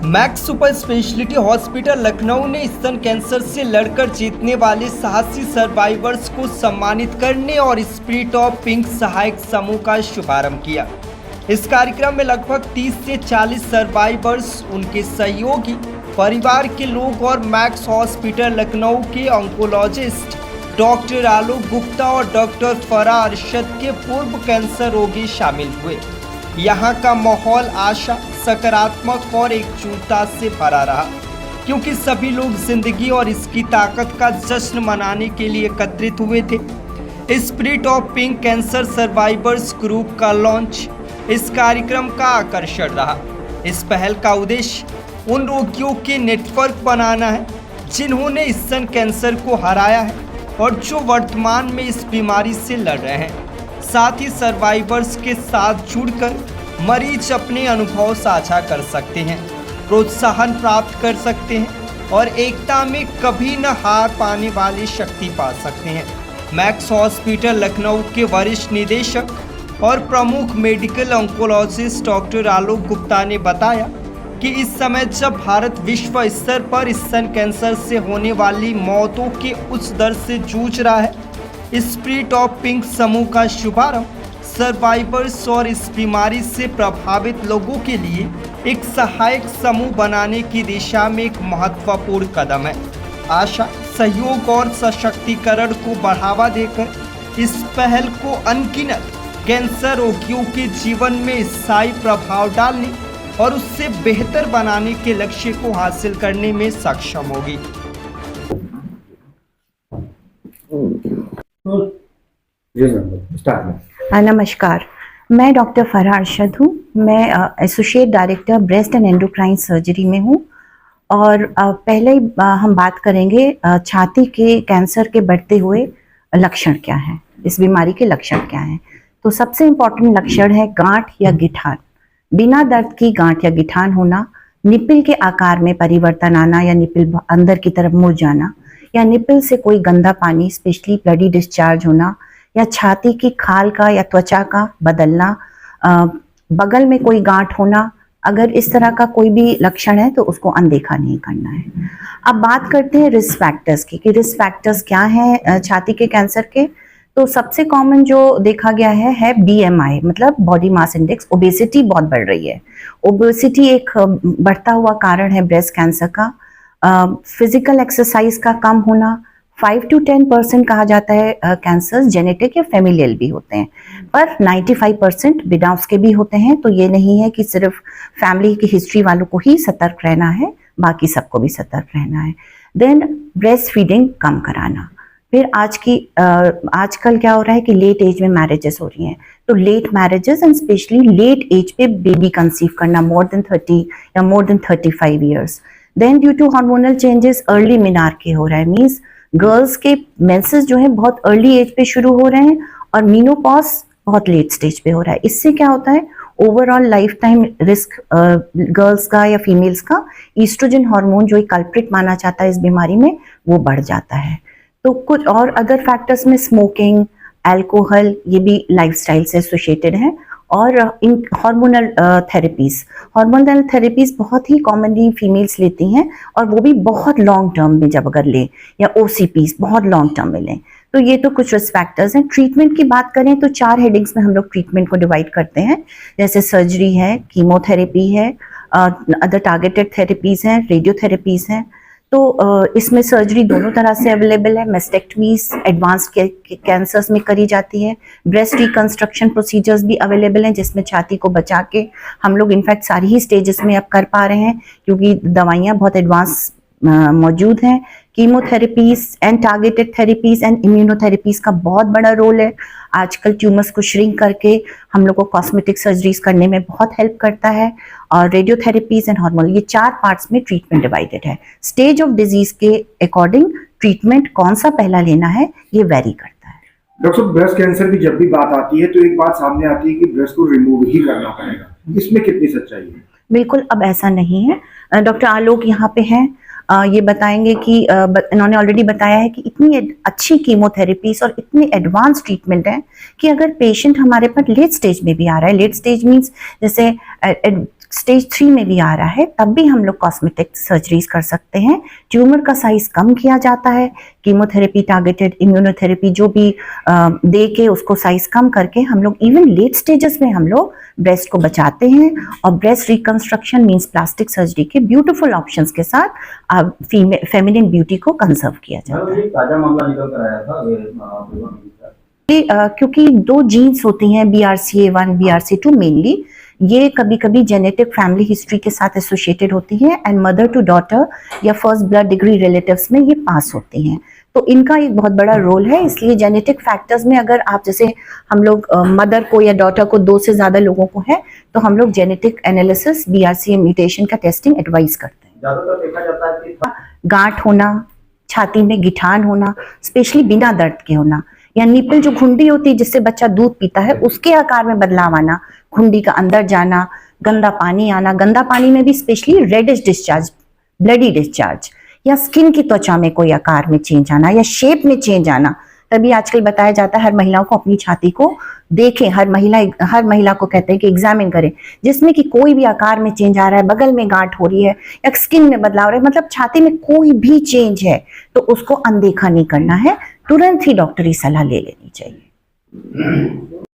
Max super speciality hospital Lucknow ने स्तन cancer से लड़कर जीतने वाले साहसी सर्वाइवर्स को सम्मानित करने और स्पिरिट ऑफ पिंक सहायक समूह का शुभारंभ किया। इस कार्यक्रम में लगभग 30 से 40 सर्वाइवर्स, उनके सहयोगी, परिवार के लोग और मैक्स हॉस्पिटल लखनऊ के ऑन्कोलॉजिस्ट डॉक्टर आलोक गुप्ता और डॉक्टर फराह अरशद के पूर्व कैंसर रोगी शामिल हुए। यहाँ का माहौल आशा, सकारात्मक और एकजुटता से भरा रहा, क्योंकि सभी लोग जिंदगी और इसकी ताकत का जश्न मनाने के लिए एकत्रित हुए थे। Spirit of pink cancer survivors group का लॉन्च इस कार्यक्रम का आकर्षण रहा। इस पहल का उद्देश्य उन रोगियों के नेटवर्क बनाना है जिन्होंने स्तन कैंसर को हराया है और जो वर्तमान में इस बीमारी से लड़ रहे हैं। साथ ही सर्वाइवर्स के साथ जुड़कर मरीज अपने अनुभव साझा कर सकते हैं, प्रोत्साहन प्राप्त कर सकते हैं और एकता में कभी न हार पाने वाली शक्ति पा सकते हैं। मैक्स हॉस्पिटल लखनऊ के वरिष्ठ निदेशक और प्रमुख medical oncologist doctor Alok Gupta ने बताया कि इस समय जब भारत विश्व स्तर पर स्तन कैंसर से होने वाली मौतों के उच्च दर से जूझ रहा है, स्पिरिट ऑफ पिंक समूह का शुभारंभ सर्वाइवर्स और इस बीमारी से प्रभावित लोगों के लिए एक सहायक समूह बनाने की दिशा में एक महत्वपूर्ण कदम है। आशा, सहयोग और सशक्तिकरण को बढ़ावा देकर इस पहल को अनगिनत कैंसर रोगियों के जीवन में स्थायी प्रभाव डालने और उससे बेहतर बनाने के लक्ष्य को हासिल करने में सक्षम होगी। नमस्कार, मैं डॉक्टर फराह अरशद हूँ। मैं associate director breast and endocrine surgery में हूँ। और पहले हम बात करेंगे छाती के कैंसर के बढ़ते हुए लक्षण क्या हैं, इस बीमारी के लक्षण क्या हैं। तो सबसे इम्पोर्टेंट लक्षण है गांठ या गिठान, बिना दर्द की गांठ या गिठान होना, निपिल के आकार में परिवर्तन आना या निपिल अंदर की तरफ मुड़ जाना, या निपिल से कोई गंदा पानी स्पेशली ब्लडी डिस्चार्ज होना, या छाती की खाल का या त्वचा का बदलना, बगल में कोई गांठ होना। अगर इस तरह का कोई भी लक्षण है तो उसको अनदेखा नहीं करना है। अब बात करते हैं रिस्क फैक्टर्स की कि रिस्क फैक्टर्स क्या हैं छाती के कैंसर के। तो सबसे कॉमन जो देखा गया है BMI, मतलब बॉडी मास इंडेक्स। ओबेसिटी बहुत बढ़ रही है। ओबेसिटी एक बढ़ता हुआ कारण है ब्रेस्ट कैंसर का। फिजिकल एक्सरसाइज का कम होना। 5 to 10% कहा जाता है कैंसर्स जेनेटिक या फेमिलियल भी होते हैं, पर 95% बिना उसके भी होते हैं। तो ये नहीं है कि सिर्फ फैमिली की हिस्ट्री वालों को ही सतर्क रहना है, बाकी सबको भी सतर्क रहना है। देन ब्रेस्ट फीडिंग कम कराना। फिर आजकल क्या हो रहा है कि लेट एज में मैरिजेस हो रही हैं, तो late marriages and specially late age पे बेबी कंसीव करना, मोर देन 30 या more than 35 years. Then due to hormonal changes early menarche हो रहा है, मीन्स गर्ल्स के मेंसेस जो है बहुत अर्ली एज पे शुरू हो रहे हैं और मीनोपॉज बहुत लेट स्टेज पे हो रहा है। इससे क्या होता है, overall life time risk girls का या फीमेल्स का ईस्ट्रोजन हार्मोन जो एक कल्प्रिट माना जाता है इस बीमारी में, वो बढ़ जाता है। तो कुछ और अदर फैक्टर्स में स्मोकिंग, अल्कोहल, ये भी लाइफस्टाइल से एसोसिएटेड है। और इन हार्मोनल थेरेपीज बहुत ही कॉमनली फीमेल्स लेती हैं, और वो भी बहुत लॉन्ग टर्म में जब अगर लें, या OCPs बहुत लॉन्ग टर्म में लें। तो ये तो कुछ रिस्क फैक्टर्स हैं। ट्रीटमेंट की बात करें तो 4 हेडिंग्स में हम लोग ट्रीटमेंट को डिवाइड करते हैं, जैसे सर्जरी है, कीमोथेरेपी है, अदर टारगेटेड थेरेपीज हैं, रेडियोथेरेपीज हैं। तो इसमें सर्जरी दोनों तरह से अवेलेबल है। मेस्टेक्टमीज एडवांस कैंसर्स में करी जाती है। ब्रेस्ट रिकंस्ट्रक्शन प्रोसीजर्स भी अवेलेबल हैं, जिसमें छाती को बचा के हम लोग इनफैक्ट सारी ही स्टेजेस में अब कर पा रहे हैं, क्योंकि दवाइयाँ बहुत एडवांस मौजूद हैं। Chemotherapies and targeted therapies and immunotherapies का बहुत बड़ा रोल है। आजकल ट्यूमर्स को श्रिंक करके हम लोग को कॉस्मेटिक सर्जरीज करने में बहुत हेल्प करता है। और रेडियोथेरेपीज एंड हार्मोन, ये 4 पार्ट्स में ट्रीटमेंट डिवाइडेड है। स्टेज ऑफ डिजीज के अकॉर्डिंग ट्रीटमेंट कौन सा पहला लेना है ये वेरी करता है। डॉक्टर साहब, ब्रेस्ट कैंसर की जब भी बात आती है तो एक बात सामने आती है कि ब्रेस्ट को रिमूव ही करना पड़ेगा, इसमें कितनी सच्चाई है? बिल्कुल अब ऐसा नहीं है। डॉक्टर आलोक यहाँ पे हैं, ये बताएंगे कि इन्होंने ऑलरेडी बताया है कि इतनी अच्छी कीमोथेरेपीज और इतनी एडवांस ट्रीटमेंट है कि अगर पेशेंट हमारे पास लेट स्टेज में भी आ रहा है, लेट स्टेज मीन्स जैसे स्टेज 3 में भी आ रहा है, तब भी हम लोग कॉस्मेटिक सर्जरीज कर सकते हैं। ट्यूमर का साइज कम किया जाता है, कीमोथेरेपी, टारगेटेड इम्यूनोथेरेपी जो भी दे के उसको साइज कम करके हम लोग इवन लेट स्टेजेस में हम लोग ब्रेस्ट को बचाते हैं। और breast reconstruction means plastic surgery के ब्यूटीफुल ऑप्शंस के साथ फेमिनिन ब्यूटी को कंजर्व किया जाता है। ताजा मामला निकल कर आया था क्योंकि 2 जीन्स होती हैं, BRCA1, BRCA2 मेनली, ये कभी कभी जेनेटिक फैमिली हिस्ट्री के साथ एसोसिएटेड होती हैं एंड मदर टू डॉटर या फर्स्ट ब्लड डिग्री रिलेटिव्स में ये पास होती हैं। तो इनका एक बहुत बड़ा रोल है, इसलिए जेनेटिक फैक्टर्स में अगर आप जैसे हम लोग मदर को या डॉटर को 2 से ज़्यादा लोगों को है तो हम लोग जेनेटिक एनालिसिस BRCA म्यूटेशन का टेस्टिंग एडवाइस करते हैं। ज्यादातर देखा जाता है कि गांठ होना, छाती में गिठान होना, स्पेशली बिना दर्द के होना, या निपल जो घुंडी होती है जिससे बच्चा दूध पीता है उसके आकार में बदलाव आना, घुंडी का अंदर जाना, गंदा पानी आना, गंदा पानी में भी specially reddish discharge, bloody discharge, या स्किन की त्वचा में कोई आकार में चेंज आना या शेप में चेंज आना। तभी आजकल बताया जाता है हर महिलाओं को अपनी छाती को देखें, हर महिला को कहते हैं कि एग्जामिन करें, जिसमें कि कोई भी आकार में चेंज आ रहा है, बगल में गांठ हो रही है या स्किन में बदलाव हो रहा है, मतलब छाती में कोई भी चेंज है तो उसको अनदेखा नहीं करना है, तुरंत ही डॉक्टरी सलाह ले लेनी चाहिए।